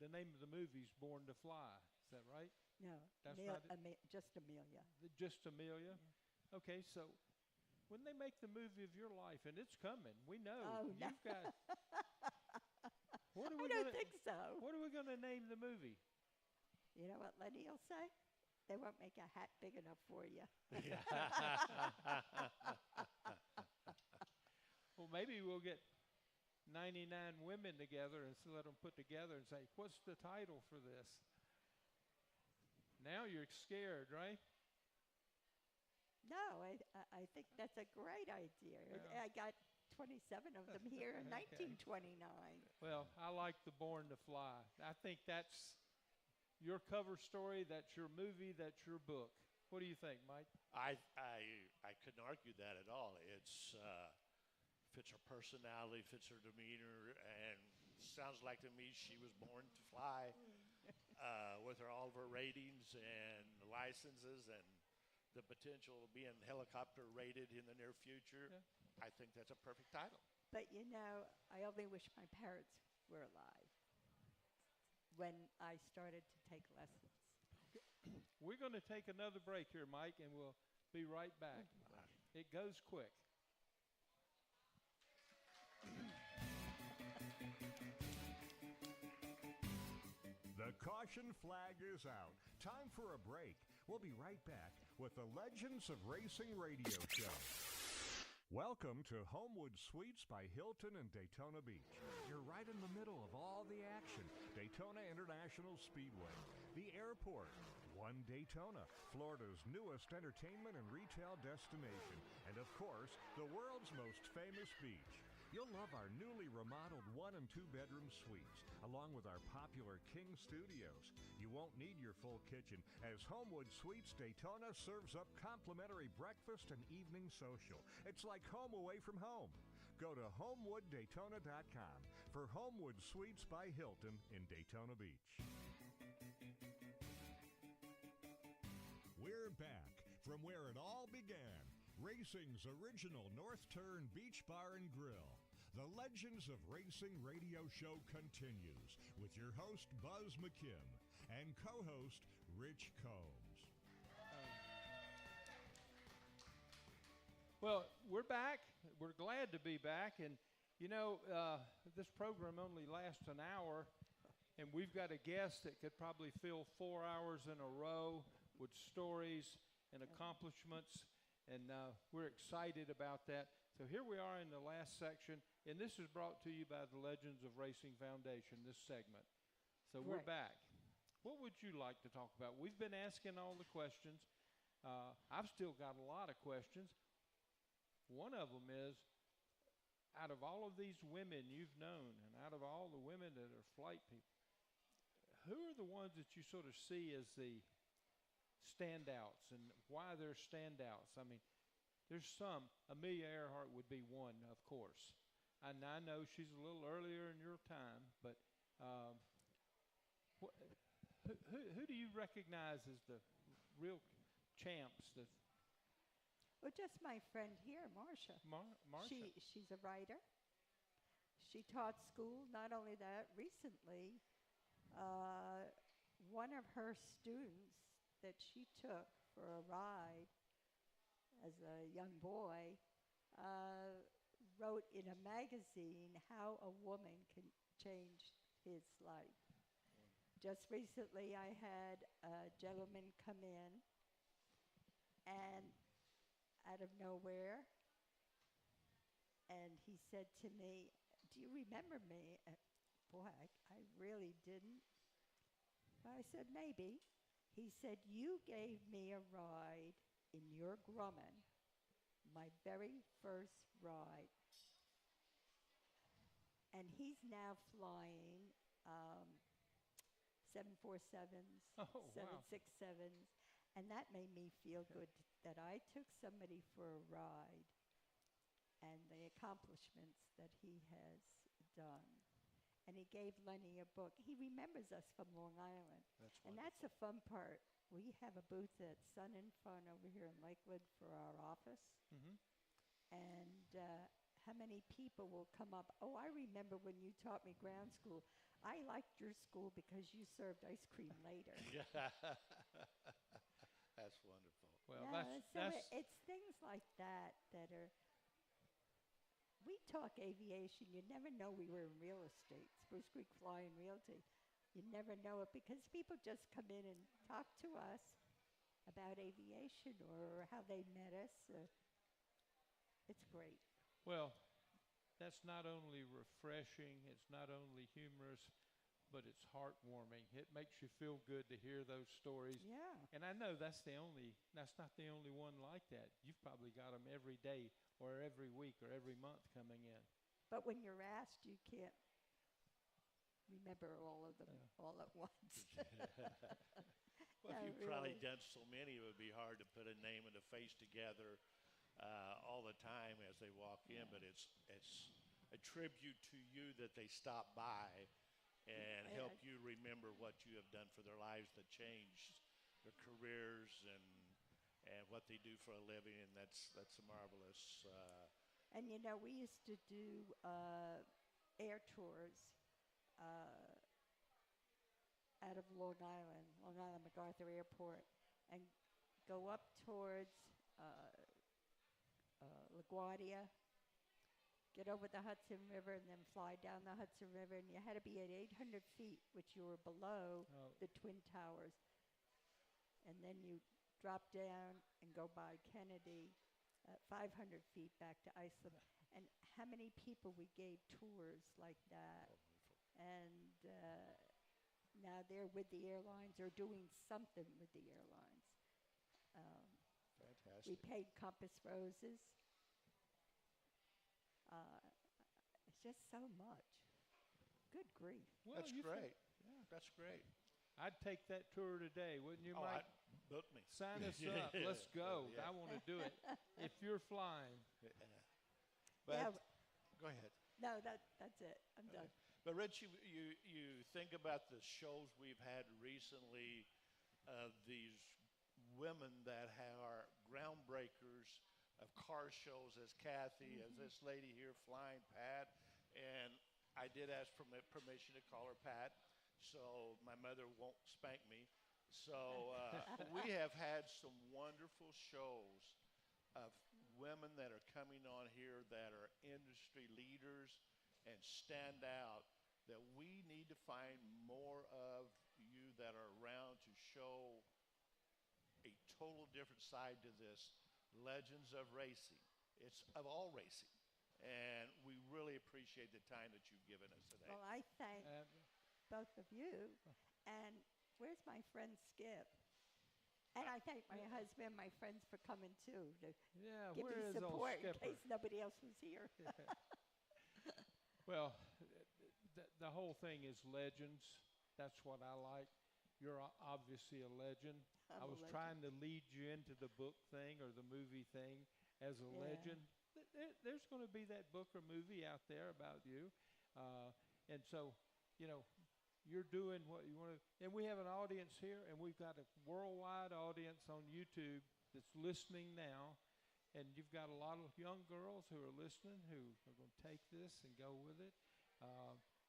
the name of the movie's Born to Fly. Is that right? No, That's not it? just Amelia. Just Amelia? Okay, so when they make the movie of your life, and it's coming, we know Oh, no. you've got. What are I we don't gonna, think so. What are we going to name the movie? You know what Lenny will say? They won't make a hat big enough for you. Well, maybe we'll get 99 women together and let them put together and say, "What's the title for this?" Now you're scared, right? No, I think that's a great idea. Yeah. I got 27 of them here in Okay. 1929. Well, I like the Born to Fly. I think that's your cover story, that's your movie, that's your book. What do you think, Mike? I couldn't argue that at all. It's fits her personality, fits her demeanor, and sounds like to me she was born to fly. With all of her ratings and licenses and the potential of being helicopter rated in the near future, Yeah. I think that's a perfect title. But you know, I only wish my parents were alive when I started to take lessons. We're going to take another break here, Mike, and we'll be right back. It goes quick. The caution flag is out. Time for a break. We'll be right back with the Legends of Racing radio show. Welcome to Homewood Suites by Hilton in Daytona Beach. You're right in the middle of all the action. Daytona International Speedway, the airport, One Daytona, Florida's newest entertainment and retail destination, and of course, the world's most famous beach. You'll love our newly remodeled 1 and 2 bedroom suites, along with our popular King Studios. You won't need your full kitchen, as Homewood Suites Daytona serves up complimentary breakfast and evening social. It's like home away from home. Go to HomewoodDaytona.com for Homewood Suites by Hilton in Daytona Beach. We're back from where it all began. Racing's original North Turn Beach Bar and Grill. The Legends of Racing radio show continues with your host, Buzz McKim, and co-host, Rich Combs. Well, we're back. We're glad to be back. And, you know, this program only lasts an hour, and we've got a guest that could probably fill 4 hours in a row with stories and accomplishments. And we're excited about that. So here we are in the last section, and this is brought to you by the Legends of Racing Foundation, this segment. So we're back. What would you like to talk about? We've been asking all the questions. I've still got a lot of questions. One of them is, out of all of these women you've known, and out of all the women that are flight people, who are the ones that you sort of see as the standouts, and why they're standouts? I mean, there's some. Amelia Earhart would be one, of course. And I know she's a little earlier in your time, but who do you recognize as the real champs? Well, just my friend here, Marcia. Marcia. She's a writer. She taught school. Not only that, recently, one of her students that she took for a ride as a young boy wrote in a magazine how a woman can change his life. Just recently, I had a gentleman come in, and out of nowhere, and he said to me, "Do you remember me?" Boy, I really didn't. I said, "Maybe." He said, "You gave me a ride in your Grumman, my very first ride." And he's now flying 747s, Oh, wow. 767s, and that made me feel good that I took somebody for a ride and the accomplishments that he has done. and he gave Lenny a book. He remembers us from Long Island. That's And that's the fun part. We have a booth at Sun and Fun over here in Lakewood for our office. Mm-hmm. And how many people will come up, oh, I remember when you taught me ground school. I liked your school because you served ice cream later. That's wonderful. Well, Yeah, that's it's things like that that are. We talk aviation. You never know we were in real estate, Spruce Creek Flying Realty. You never know it because people just come in and talk to us about aviation or how they met us. It's great. well. That's not only refreshing. It's not only humorous, but it's heartwarming. It makes you feel good to hear those stories. Yeah. And I know that's not the only one like that. You've probably got them every day or every week or every month coming in. But when you're asked, you can't remember all of them all at once. Well, No, if you've probably really. done so many, it would be hard to put a name and a face together all the time as they walk in. But it's a tribute to you that they stop by and Yeah. help you remember what you have done for their lives that changed their careers and what they do for a living. And that's a marvelous. And we used to do air tours out of Long Island MacArthur Airport, and go up towards LaGuardia, get over the Hudson River, and then fly down the Hudson River. And you had to be at 800 feet, which you were below the Twin Towers. And then you drop down and go by Kennedy at 500 feet back to Iceland. And how many people we gave tours like that. And now they're with the airlines or doing something with the airlines. We Fantastic. paid Compass Roses. It's just so much. Good grief. Well, That's you think- great. That's great. I'd take that tour today, wouldn't you, Mike? Book me. Sign us up. Let's go. Yeah. I want to do it. If you're flying. But Yeah. go ahead. No, that's it. I'm done. But Rich, you think about the shows we've had recently, these women that are groundbreakers of car shows, as Kathy, as this lady here flying Pat, and I did ask for permission to call her Pat, so my mother won't spank me. So we have had some wonderful shows of women that are coming on here that are industry leaders and stand out, that we need to find more of you that are around to show a total different side to this legends of racing. It's of all racing. And we really appreciate the time that you've given us today. Well, I thank Uh, both of you. And where's my friend Skip? And I thank my husband and my friends for coming too to yeah, give where me is old support in Skipper? case nobody else was here. Well, the whole thing is legends. That's what I like. You're obviously a legend. I'm I a was legend. trying to lead you into the book thing or the movie thing as a Yeah. legend. There's going to be that book or movie out there about you. And so, you're doing what you want to. And we have an audience here, and we've got a worldwide audience on YouTube that's listening now. And you've got a lot of young girls who are listening who are going to take this and go with it.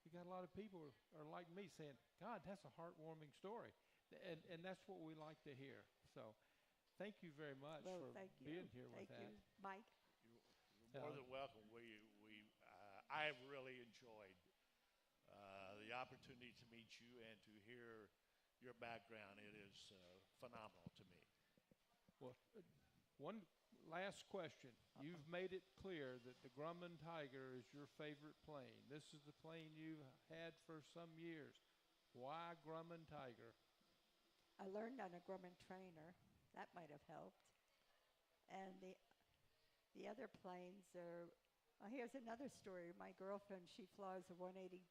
You got a lot of people who are like me saying, God, that's a heartwarming story. And that's what we like to hear. So thank you very much Well, for thank you. being here with Thank that. you, Mike. You're more than welcome. I have really enjoyed the opportunity to meet you and to hear your background. It is phenomenal to me. Well, one last question. You've made it clear that the Grumman Tiger is your favorite plane. This is the plane you've had for some years. Why Grumman Tiger? I learned on a Grumman trainer. That might have helped. And the other planes are. Here's another story. My girlfriend, she flies a 182,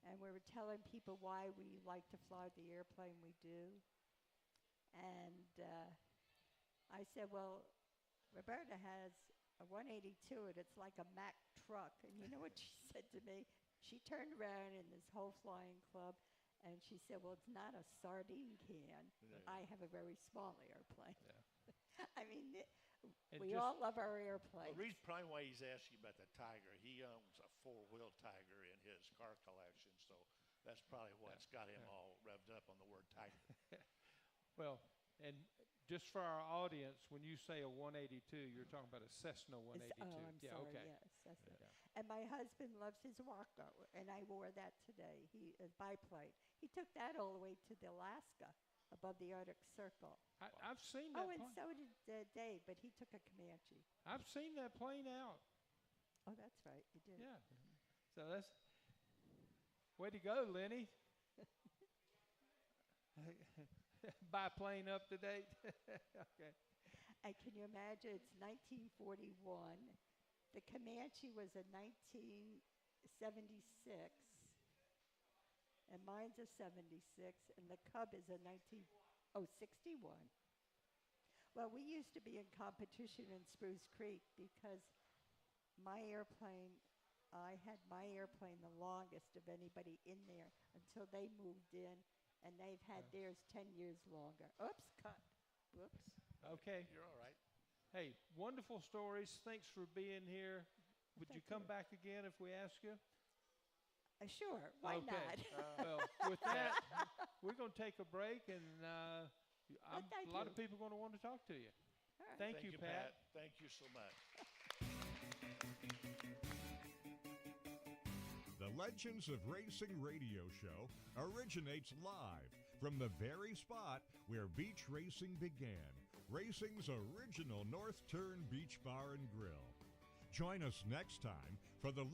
and we were telling people why we like to fly the airplane we do. And I said, well, Roberta has a 182, and it's like a Mack truck. And you know what she said to me? She turned around in this whole flying club, and she said, well, it's not a sardine can. Yeah. I have a very small airplane. Yeah. I mean, And we just- all love our The airplanes. reason probably why he's asking about the Tiger, he owns a four-wheel Tiger in his car collection, so that's probably what's got him all revved up on the word Tiger. Well, and just for our audience, when you say a 182, you're talking about a Cessna 182. Oh, I'm yeah, sorry, okay. yes. That's it. Yeah. And my husband loves his Rocco, and I wore that today. He is biplane. He took that all the way to the Alaska, above the Arctic Circle. I've seen that Oh, and plane. so did Dave, but he took a Comanche. I've seen that plane out. Oh, that's right, you did. Yeah. So that's way to go, Lenny. Biplane up to date. Okay. And can you imagine? It's 1941. The Comanche was a 1976, and mine's a 76, and the Cub is a 61. Well, we used to be in competition in Spruce Creek because my airplane, I had my airplane the longest of anybody in there until they moved in, and they've had theirs 10 years longer. Oops, cut. Whoops. Okay. You're all right. Hey, wonderful stories. Thanks for being here. Would you Thank come you. back again if we ask you? Sure, why Okay. not? Well, with that, we're going to take a break, and thank a lot you. of people are going to want to talk to you. All right. Thank you, Pat. Thank you so much. The Legends of Racing radio show originates live from the very spot where beach racing began, racing's original North Turn Beach Bar and Grill. Join us next time for the